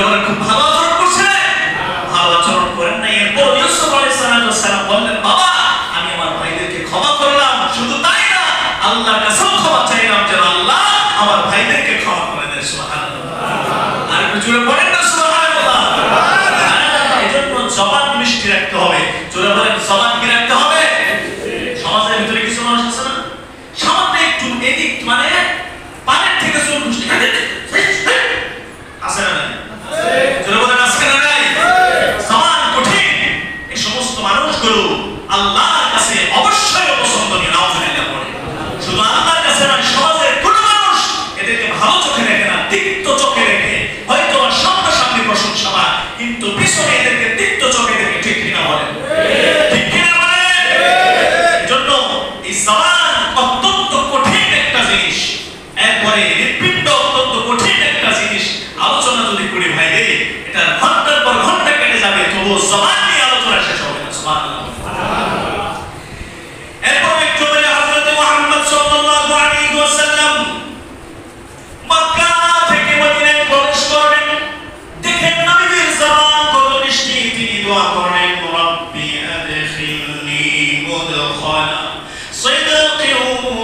বলেন খুব ভালো আচরণ করছে, ভালো আচরণ করেন না। এরপর ইউসুফ আলাইহিস সালাম বললেন, বাবা আমি আমার ভাইদেরকে ক্ষমা করলাম, শুধু তাই না আল্লাহর কাছেও ক্ষমা চাইলাম যেন আল্লাহ আমার ভাইদেরকে ক্ষমা করে দেন। সুবহানাল্লাহ। আর একটু জোরে বলেন না সুবহানাল্লাহ। এজন্য জবান মিষ্টি রাখতে হবে। জোরে বলেন জবান কি রাখতে হবে? সমাজের ভিতরে কিছু মানুষ আছে না, সামান্য একটু এদিক মানে পানের থেকে চুল খুশি আছে না? জোরে বলেন আছে না? নাই? জবান কঠিন। এই সমস্ত মানুষগুলো আল্লাহর কাছে অবশ্যই অপছন্দনীয়। নাউজুবিল্লাহ পড়ে। শুধু আল্লাহর কাছে নয়, সমাজের কোনো মানুষ এদেরকে ভালো চোখে দেখে না, তিক্ত চোখে দেখে। হয়তো সামনাসামনি প্রশংসা পায়, কিন্তু পিছনে এদেরকে তিক্ত চোখে দেখে। ঠিক কিনা বলেন? ঠিক কিনা বলেন? এজন্য এই জবান অত্যন্ত কঠিন একটা জিনিস। এরপরে হৃৎপিণ্ড অত্যন্ত কঠিন একটা জিনিস। আলোচনা যদি করি ভাই রে, এটা ঘন্টার পর ঘন্টা কেটে যাবে, তবুও জবান নিয়ে আলোচনা শেষ হবে না। সুবহানাল্লাহ। এরপর একটু বলে হযরত মুহাম্মদ সাল্লাল্লাহু আলাইহি ওয়াসাল্লাম মক্কা থেকে মদিনায় প্রবেশ করবেন। দেখেন নবীর জবান কত মিষ্টি। তিনি দোয়া করেন, রব্বি আদখিলনি মুদখালা সিদকিন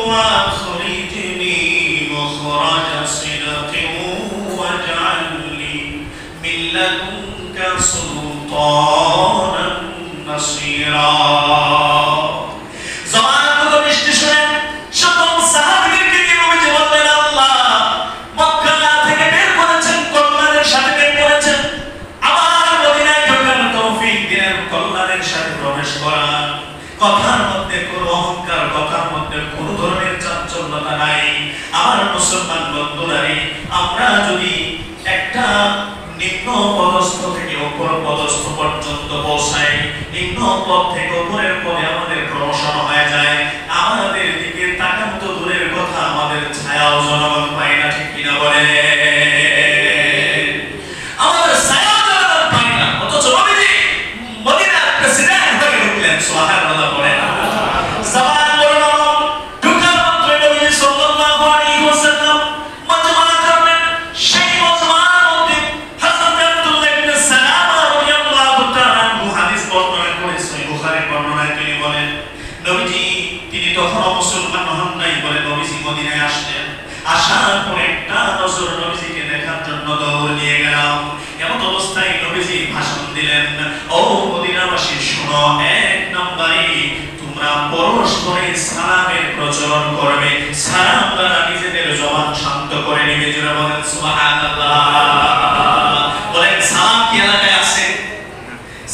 ওয়া আখরিজনি মুখরাজা সিদকিন ওয়াজআলনি মিন লাদুনকা সুলতানান নাসীরা। জবান কত মিষ্টি শুনেন। সকল সাহাবীদেরকে নিয়ে নবীজি বললেন, আল্লাহ মক্কা থেকে বের করেছেন, কল্যাণের সাথে বের করেছেন, আবার মদিনায় ঢোকার তৌফিক দিলেন, কল্যাণের সাথে প্রবেশ করার। কথার মধ্যে কোনো অহংকার, কথার মধ্যে কোনো ধরনের চাঞ্চল্যতা নাই। আমার মুসলমান বন্ধুরা, আমরা যদি একটা নিম্ন পদস্থ থেকে উপর পদস্থ পর্যন্ত পৌঁছাই, নিম্ন পদ থেকে উপরের পদে আমাদের প্রমোশন হয়ে যায়, আমাদের দিকে তাকানো তো দূরের কথা, আমাদের ছায়াও জনগণ পায় না। ঠিক কিনা বলে? আমাদের ছায়াও জনগণ পায় না, অথচ নবীজি মদিনার প্রেসিডেন্ট হয়ে উঠলেন। সুবহানাল্লাহ বলেন। জবান বড় নরম। ঢোকার মাত্রই নবীজি সাল্লাল্লাহু আলাইহি ওয়াসাল্লাম মজমা করলেন। সেই মজমার মধ্যে হযরত আব্দুল্লাহ ইবনে সালাম রাদিয়াল্লাহু তাআলা হাদিস বর্ণনা করেছেন। বুখারীর বর্ণনায় তিনি বলেন, নবীজি তিনি তখন মুসলমান হন নাই বলে নবীজি মদিনায় আসলেন। আসার পরে একটা নজর নবীজিকে দেখার জন্য দৌড় দিয়ে গেলাম। এমন অবস্থায় নবীজি ভাষণ দিলেন, ও মদিনাবাসী শোনো, এক নম্বরে তোমরা পরস্পরে সালামের প্রচলন করবে। সালাম দ্বারা নিজেদের জবান শান্ত করে নিবে। যারা বলেন সুবহানাল্লাহ। বলেন সালাম কি এলাকায় আছে?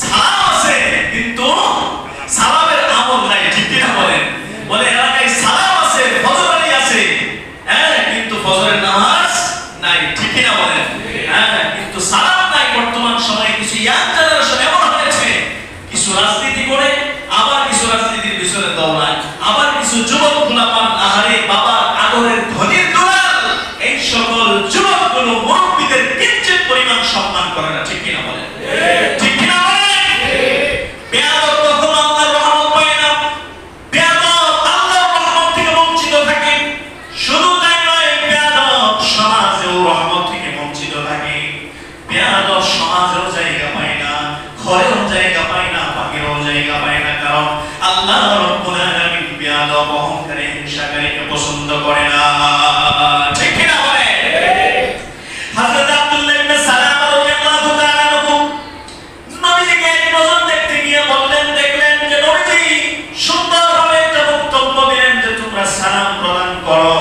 সালাম আছে, কিন্তু সালামের আমল নাই। ঠিক কিনা বলেন? বলে এলাকায় সালাম আছে, ফজর আলী আছে, হ্যাঁ, কিন্তু ফজরের নামাজ নাই। ঠিক কিনা বলেন? হ্যাঁ, কিন্তু সালাম নাই। বর্তমান সময়ে কিছু ইয়াং জেনারেশন এমন হয়েছে, কিছু রাজনীতি করে, আবার কিছু রাজনীতির পিছনে দৌড়ায়, আবার কিছু যুবক গুলামান আহারে বাবার আদরের ধনির দুলাল, এই সকল যুবকগুলো মুরব্বীদের কিঞ্চিত পরিমাণ সম্মান করে না। ঠিক কিনা বলেন? ঠিক কিনা বলেন? বেয়াদব কখনো আল্লাহর রহমত পায় না। বেয়াদব আল্লাহর রহমত থেকে বঞ্চিত থাকে। শুধু তাই নয়, বেয়াদব সমাজেও রহমত থেকে বঞ্চিত থাকে। বেয়াদব সমাজেও জায়গা পায় না, ঘরেও জায়গা পায় না, বাহিরেও জায়গা পায় না। কারণ আল্লাহ রাব্বুল আলামিন বেয়াদব, অহংকারী, হিংসাকারীকে পছন্দ করে না। ঠিক কিনা বলে? হযরত আব্দুল্লাহ ইবনে সালাম রাদিয়াল্লাহু তাআলা নবীজিকে এক নজর দেখতে গিয়ে বললেন, দেখলেন যে নবীজি সুন্দরভাবে একটা বক্তব্য দিলেন যে তোমরা সালাম প্রদান করো।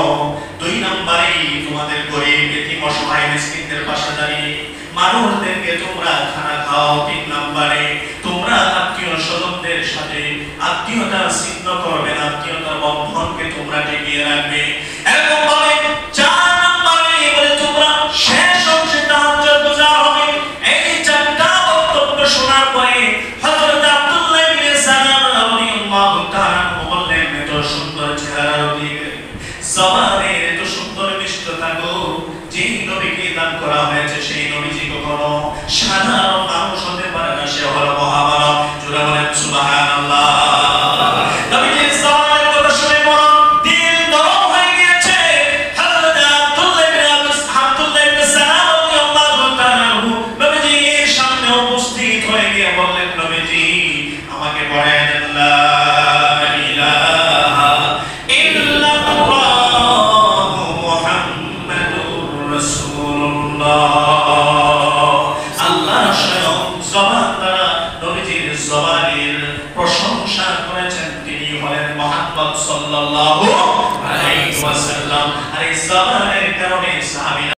দুই নম্বরে তোমাদের গরিব এতিম অসহায় মিসকিনদের পাশে দাঁড়িয়ে মানুষদেরকে তোমরা খানা খাও। তিন নম্বরে তোমরা আত্মীয় স্বজনদের সাথে আত্মীয়তা ছিন্ন করবে না, আত্মীয়তার বন্ধনকে তোমরা টিকিয়ে রাখবে। এরকম ভাবে চার নম্বরে বলে তোমরা শেষ অংশে তাহাজ্জুদ গুজার হবে। এই চারটা বক্তব্য শোনার পরে হযরত আব্দুল্লাহ ইবনে সালাম রাদিয়াল্লাহু তাআলা বললেন, এত সুন্দর চেহারার দিকে জবানের এত সুন্দর মিষ্টতা গো, যেই নবীকে দান করা হয়েছে সেই নবীজি কখনো সাধারণ মানুষ হতে পারে না, সে হলো মহামানব। জোরে বলেন সুবহানাল্লাহ। নবীজির জবানের কথা শুনে বড় দিল নরম হয়ে রাসূলুল্লাহ। আল্লাহ স্বয়ং জবান দ্বারা নবীজির জবানের প্রশংসা করেছেন, তিনি হলেন মুহাম্মদ সাল্লাল্লাহু আলাইহি ওয়াসাল্লাম। আর এই জবানের কারণে সাহাবী